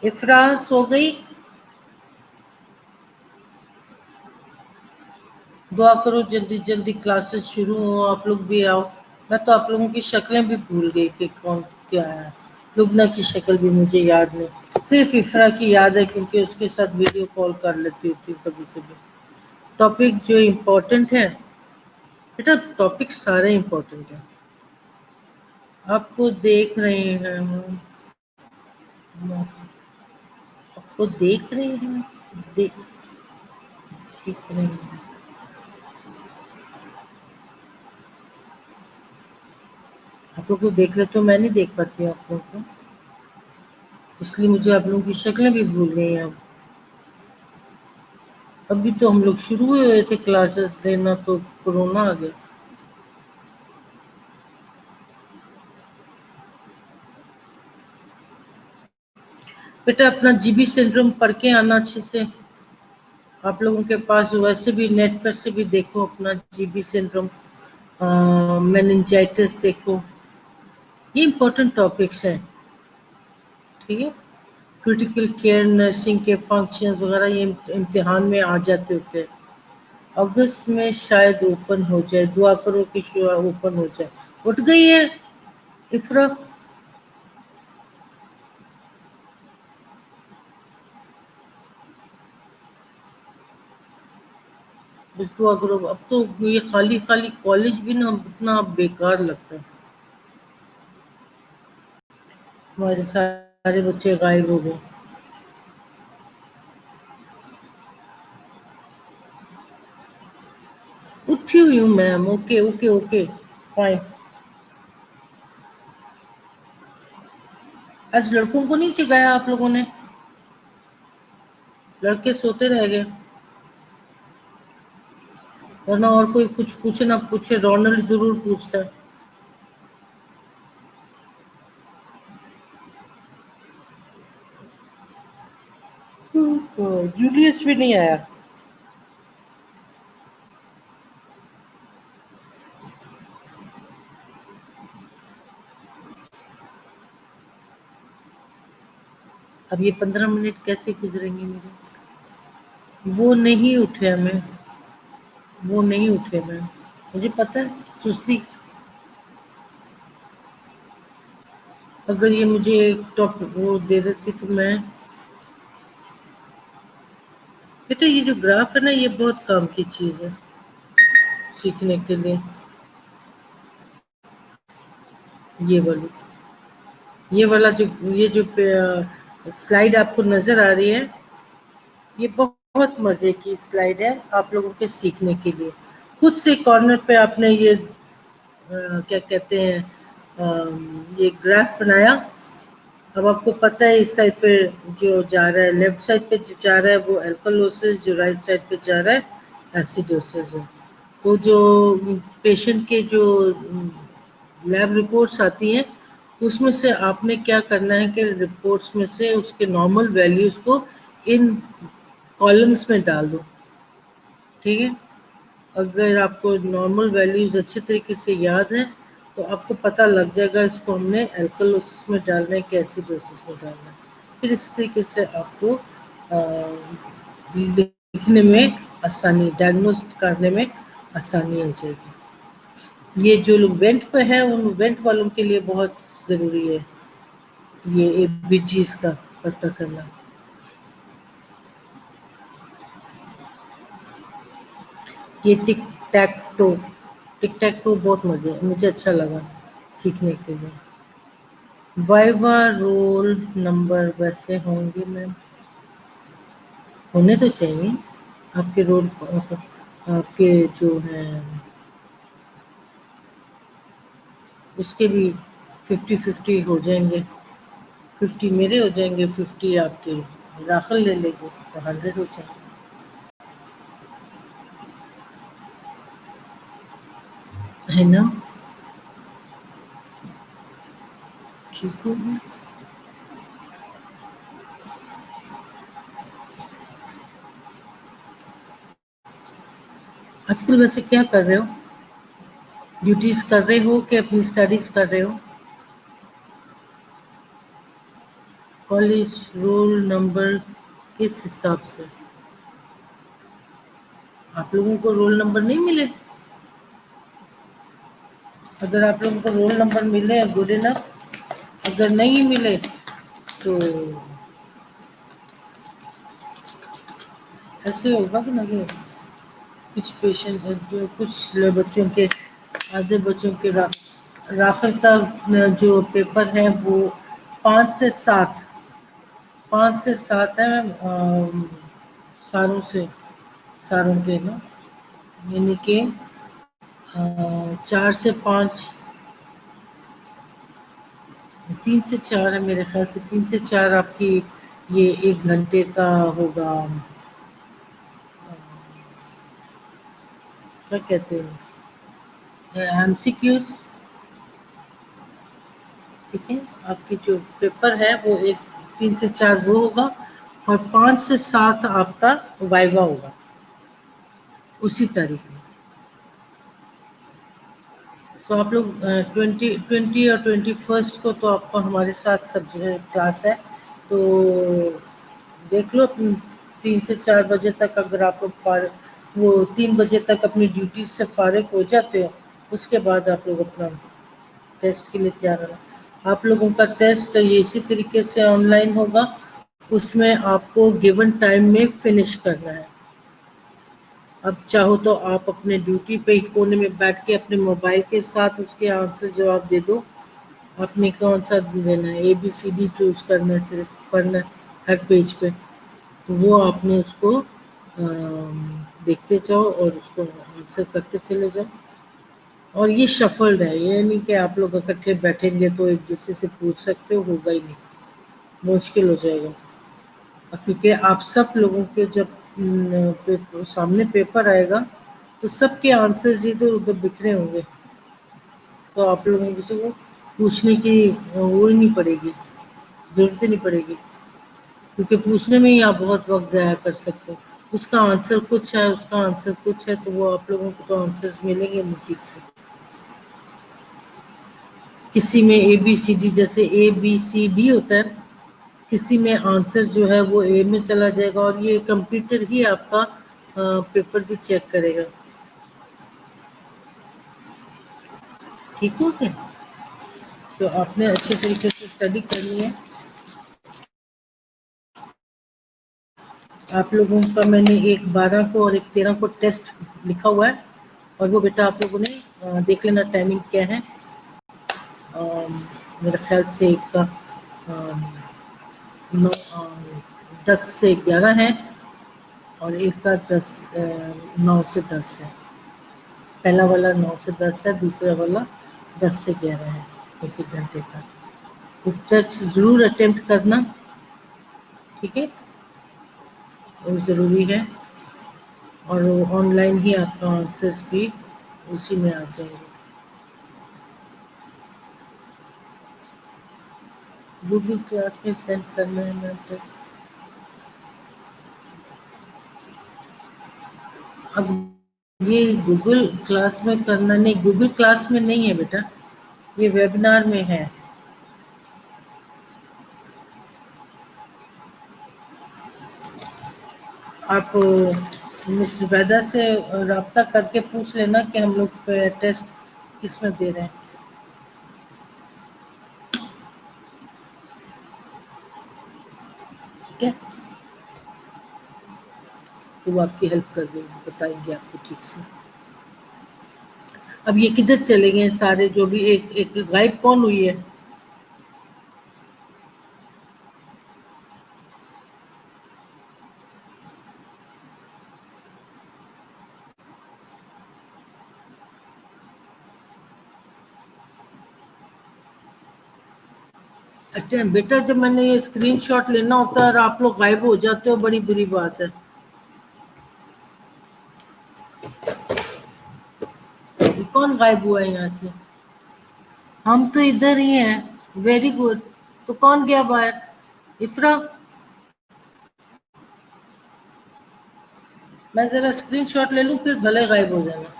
S1: इफ्रा सो गई? दुआ करो जल्दी जल्दी क्लासेस शुरू हो, आप लोग भी आओ। मैं तो आप लोगों की शक्लें भी भूल गई कि कौन क्या है। लुबना की शक्ल भी मुझे याद नहीं, सिर्फ इफ्रा की याद है क्योंकि उसके साथ वीडियो कॉल कर लेती होती कभी कभी। टॉपिक जो इम्पोर्टेंट है बेटा, टॉपिक सारे इम्पोर्टेंट है। आपको देख रहे हैं हम, आपको देख रहे हैं, देख देख रहे हैं। आप लोग को देख ले तो मैं नहीं देख पाती आप लोगों को, इसलिए मुझे आप लोगों की शक्लें भी भूल गई हैं अब। अभी तो हम लोग शुरू हुए थे क्लासेस लेना, तो कोरोना आ गया। बेटा अपना जीबी सिंड्रोम पढ़ के आना अच्छे से। आप लोगों के पास वैसे भी नेट पर से भी देखो अपना जीबी सिंड्रोम, मेनिंजाइटिस देखो, ये इंपॉर्टेंट टॉपिक्स हैं। ठीक है, क्रिटिकल केयर नर्सिंग के फंक्शंस वगैरह ये इम्तिहान में आ जाते होते हैं। अगस्त में शायद ओपन हो जाए, दुआ करो कि ओपन हो जाए। उठ गई है इफ्रा? बस दुआ करो। अब तो ये खाली खाली कॉलेज भी ना इतना बेकार लगता है। हमारे सारे बच्चे गायब हो गए। उठी हुई हूँ ma'am. Okay okay okay fine. आज लड़कों को नहीं जगाया आप लोगों ने? लड़के सोते रह गए, वरना और कोई कुछ पूछे ना पूछे रोनाल्ड जरूर पूछता है। तो जूलियस भी नहीं आया। अब ये 15 मिनट कैसे गुजरेंगे मेरे? वो नहीं उठे मैं, वो नहीं उठे मैं, मुझे पता है। सुस्ती। अगर ये मुझे एक टॉपिक वो दे देती तो मैं। बेटा ये जो ग्राफ है ना, ये बहुत काम की चीज है सीखने के लिए। ये वाली, ये वाला जो, ये जो स्लाइड आपको नजर आ रही है, ये बहुत मजे की स्लाइड है आप लोगों के सीखने के लिए। खुद से कॉर्नर पे आपने ये क्या कहते हैं, ये ग्राफ बनाया। अब आपको पता है इस साइड पे जो जा रहा है, लेफ्ट साइड पे जो जा रहा है वो एल्कलोसिस, जो राइट साइड पे जा रहा है एसिडोसिस है। तो जो पेशेंट के जो लैब रिपोर्ट्स आती हैं, उसमें से आपने क्या करना है कि रिपोर्ट्स में से उसके नॉर्मल वैल्यूज को इन कॉलम्स में डाल दो। ठीक है? अगर आपको नॉर्मल वैल्यूज अच्छे तरीके से याद है तो आपको पता लग जाएगा इसको हमने एल्कलोसिस में डालना है कि एसिडोसिस में डालना है। फिर इस तरीके से आपको लिखने में आसानी, डायग्नोस करने में आसानी हो जाएगी। ये जो लोग वेंट पे हैं उन वेंट वालों के लिए बहुत ज़रूरी है ये एबीजीज का पता करना। ये टिक tac to, tick tac to बहुत मजे, मुझे अच्छा लगा सीखने के लिए। वाइवा रोल नंबर वैसे होंगे मैम, होने तो चाहिए। आपके रोल, आपके जो है उसके भी 50-50 हो जाएंगे। 50 मेरे हो जाएंगे, 50 आपके राखल ले लेंगे तो 100 हो जाएंगे, है ना? ठीक होगी। आजकल वैसे क्या कर रहे हो? ड्यूटीज कर रहे हो कि अपनी स्टडीज कर रहे हो? कॉलेज रोल नंबर किस हिसाब से? आप लोगों को रोल नंबर नहीं मिले? अगर आप लोगों को रोल नंबर मिले गुड इनफ, अगर नहीं मिले तो ऐसे होगा कि नहीं होगा। कुछ पेशेंट, जो कुछ बच्चों के, आधे बच्चों के राखल का जो पेपर है वो 5 से 7, 5 से 7 है सारों से, सारों के ना, यानी कि 4 से 5, 3 से 4 है मेरे ख्याल से। 3 से 4 आपकी ये 1 घंटे का होगा, क्या कहते हैं, एमसीक्यूज। ठीक है? आपकी जो पेपर है वो 3 से 4 वो होगा, और 5 से 7 आपका वाइवा होगा उसी तारीख में। तो आप लोग 20 और 21 को तो आपका हमारे साथ सब जगह क्लास है, तो देख लो 3 से 4 बजे तक। अगर आप लोग वो 3 बजे तक अपनी ड्यूटी से फारिग हो जाते हो, उसके बाद आप लोग अपना टेस्ट के लिए तैयार रहना। आप लोगों का टेस्ट ये इसी तरीके से ऑनलाइन होगा, उसमें आपको गिवन टाइम में फिनिश करना है। अब चाहो तो आप अपने ड्यूटी पे ही कोने में बैठ के अपने मोबाइल के साथ उसके आंसर जवाब दे दो। आपने कौन सा देना है, ABCD चूज करना है, सिर्फ पढ़ना है हर पेज पे, तो वो आपने उसको देखते जाओ और उसको आंसर करते चले जाओ। और ये शफल्ड है, ये नहीं कि आप लोग इकट्ठे बैठेंगे तो एक दूसरे से पूछ सकते हो, होगा ही नहीं, मुश्किल हो जाएगा। क्योंकि आप सब लोगों के जब सामने पेपर आएगा तो सबके आंसर्स इधर उधर बिखरे होंगे, तो आप लोगों को वो पूछने की वो ही नहीं पड़ेगी, जरूरत ही नहीं पड़ेगी, क्योंकि पूछने में ही आप बहुत वक्त ज़ाया कर सकते हो। उसका आंसर कुछ है, उसका आंसर कुछ है, तो वो आप लोगों को तो आंसर्स मिलेंगे नहीं ठीक से। किसी में ए बी सी डी, जैसे ए बी सी डी होता है, किसी में आंसर जो है वो ए में चला जाएगा, और ये कंप्यूटर ही आपका पेपर भी चेक करेगा। ठीक हो गया? तो आपने अच्छे तरीके से स्टडी करनी है। आप लोगों का मैंने एक 12 को और एक 13 को टेस्ट लिखा हुआ है, और वो बेटा आप लोगों ने देख लेना टाइमिंग क्या है। मेरे ख्याल से एक का 10 से 11 है, और एक का 9 से 10 है। पहला वाला 9 से 10 है, दूसरा वाला 10 से 11 है, एक एक घंटे का। तो टेस्ट ज़रूर अटेम्प्ट करना, ठीक है, वो ज़रूरी है। और ऑनलाइन ही आपका आंसर्स भी उसी में आ जाएंगे। गूगल क्लास में सेंड करना है मैम टेस्ट। अब ये गूगल क्लास में करना नहीं, गूगल क्लास में नहीं है बेटा, ये वेबिनार में है। आप मिस्टर वैदा से रब्ता करके पूछ लेना कि हम लोग टेस्ट किस में दे रहे हैं, ठीक है? तो वो आपकी हेल्प कर देंगे, बताएंगे आपको ठीक से। अब ये किधर चले गए सारे, जो भी एक एक गायब कौन हुई है? अच्छा बेटा, जब मैंने ये स्क्रीनशॉट लेना होता है और आप लोग गायब हो जाते हो, बड़ी बुरी बात है। ये कौन गायब हुआ है यहाँ से? हम तो इधर ही हैं। Very good. तो कौन गया बाहर? इफ्रा, मैं जरा स्क्रीनशॉट ले लूं, फिर भले गायब हो जाना।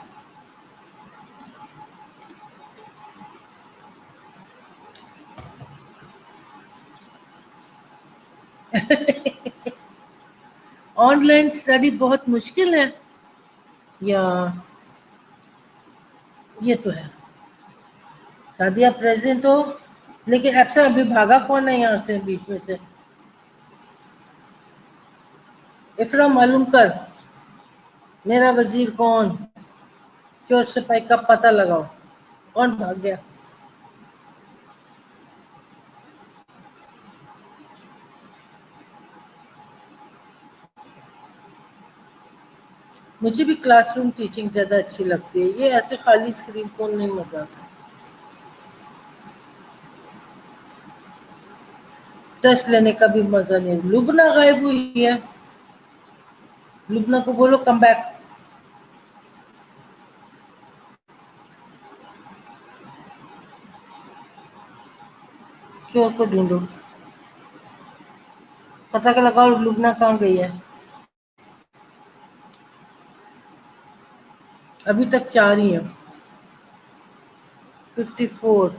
S1: ऑनलाइन स्टडी बहुत मुश्किल है, या ये तो है। सादिया प्रेजेंट हो, लेकिन अक्सर अभी भागा कौन है यहाँ से बीच में से? इफ्रा मालूम कर, मेरा वजीर कौन, चोर सिपाही का पता लगाओ, कौन भाग गया? मुझे भी क्लासरूम टीचिंग ज्यादा अच्छी लगती है, ये ऐसे खाली स्क्रीन कौन नहीं मजा आता। टेस्ट लेने का भी मजा नहीं। लुबना गायब हुई है, लुबना को बोलो कम बैक। चोर को ढूंढो, पता का लगाओ लुबना कहाँ गई है। अभी तक 4 ही है। 54।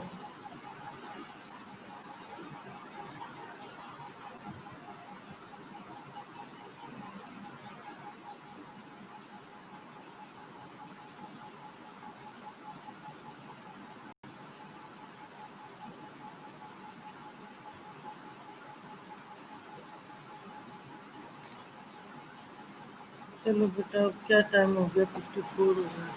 S1: चलो बेटा, अब क्या टाइम हो गया? 54 हो गया।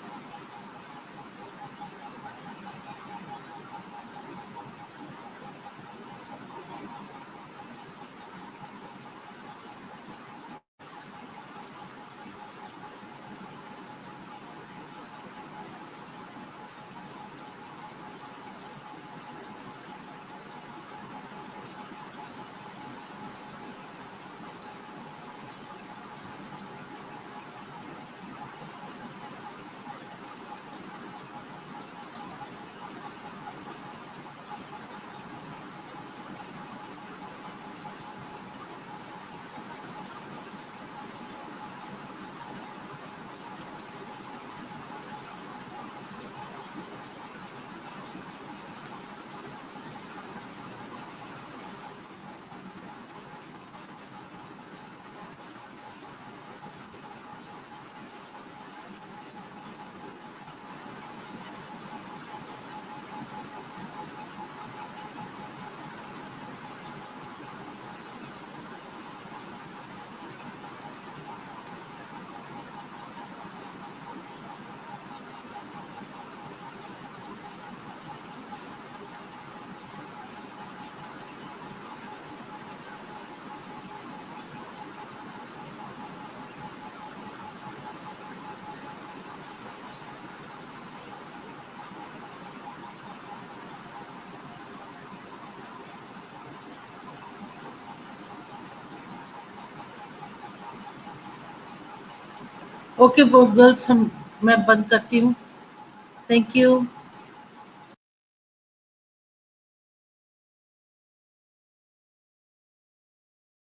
S1: ओके वो गर्ल्स हम मैं बंद करती हूँ। Thank you.